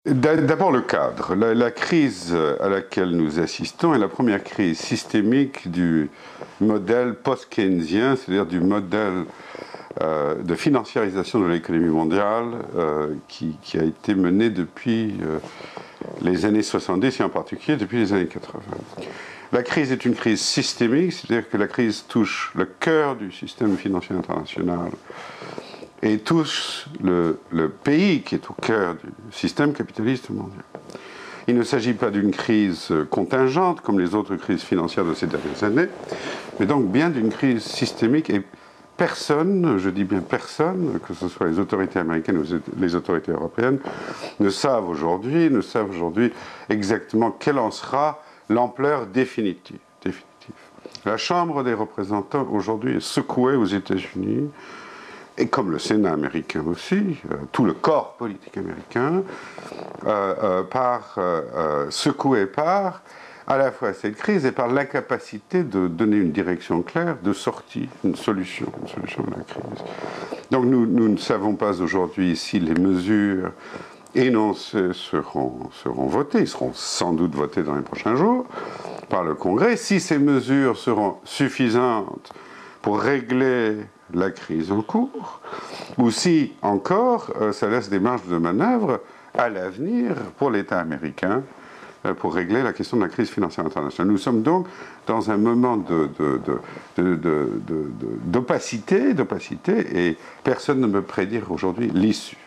D'abord le cadre. La crise à laquelle nous assistons est la première crise systémique du modèle post-keynésien, c'est-à-dire du modèle de financiarisation de l'économie mondiale qui a été mené depuis les années 70 et en particulier depuis les années 80. La crise est une crise systémique, c'est-à-dire que la crise touche le cœur du système financier international et touche le pays qui est au cœur du système capitaliste mondial. Il ne s'agit pas d'une crise contingente comme les autres crises financières de ces dernières années, mais donc bien d'une crise systémique et personne, je dis bien personne, que ce soit les autorités américaines ou les autorités européennes, ne savent aujourd'hui exactement quelle en sera l'ampleur définitive. La Chambre des représentants aujourd'hui est secouée aux États-Unis, et comme le Sénat américain aussi, tout le corps politique américain, secoué par à la fois cette crise et par l'incapacité de donner une direction claire de sortie, une solution à la crise. Donc nous ne savons pas aujourd'hui si les mesures énoncées seront votées, seront sans doute votées dans les prochains jours par le Congrès, si ces mesures seront suffisantes pour régler la crise en cours, ou si encore ça laisse des marges de manœuvre à l'avenir pour l'État américain pour régler la question de la crise financière internationale. Nous sommes donc dans un moment d'opacité et personne ne peut prédire aujourd'hui l'issue.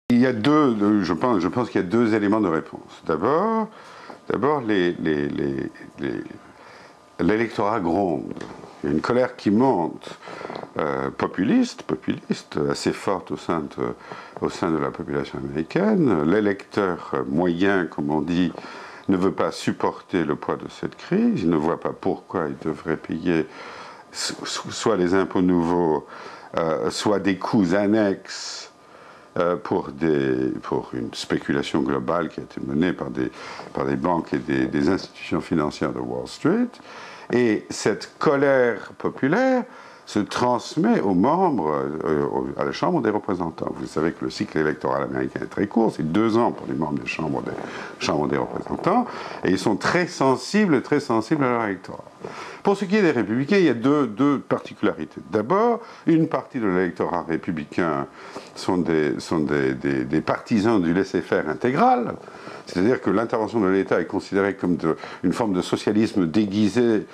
Il y a je pense qu'il y a deux éléments de réponse. D'abord, l'électorat gronde. Il y a une colère qui monte, populiste, assez forte au sein de la population américaine. L'électeur moyen, comme on dit, ne veut pas supporter le poids de cette crise. Il ne voit pas pourquoi il devrait payer soit des impôts nouveaux, soit des coûts annexes pour une spéculation globale qui a été menée par des banques et des institutions financières de Wall Street. Et cette colère populaire se transmet aux membres, à la Chambre des représentants. Vous savez que le cycle électoral américain est très court, c'est 2 ans pour les membres des chambres des représentants, et ils sont très sensibles à leur électorat. Pour ce qui est des républicains, il y a deux particularités. D'abord, une partie de l'électorat républicain sont des partisans du laisser-faire intégral, c'est-à-dire que l'intervention de l'État est considérée comme une forme de socialisme déguisé,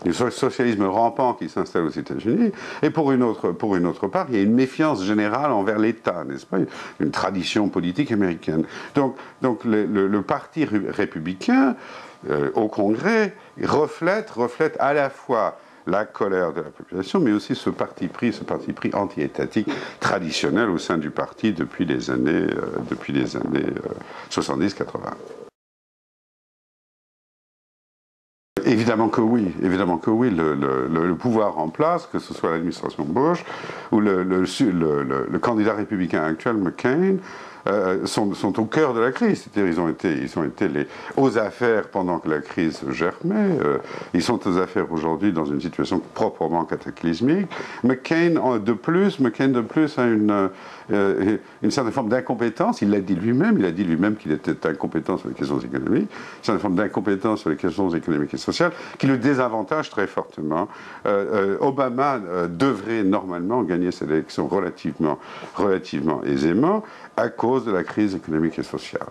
du socialisme rampant qui s'installe aux États-Unis. Et pour une autre part, il y a une méfiance générale envers l'État, n'est-ce pas? Une tradition politique américaine. Donc le parti républicain au Congrès reflète à la fois la colère de la population, mais aussi ce parti pris anti-étatique traditionnel au sein du parti depuis les années 70-80. Évidemment que oui. Le pouvoir en place, que ce soit l'administration Bush ou le candidat républicain actuel, McCain, sont au cœur de la crise. C'est-à-dire ils ont été aux affaires pendant que la crise germait. Ils sont aux affaires aujourd'hui dans une situation proprement cataclysmique. McCain de plus a une certaine forme d'incompétence. Il l'a dit lui-même qu'il était incompétent sur les questions économiques. Une certaine forme d'incompétence sur les questions économiques et sociales qui le désavantage très fortement. Obama devrait normalement gagner cette élection relativement aisément à cause de la crise économique et sociale.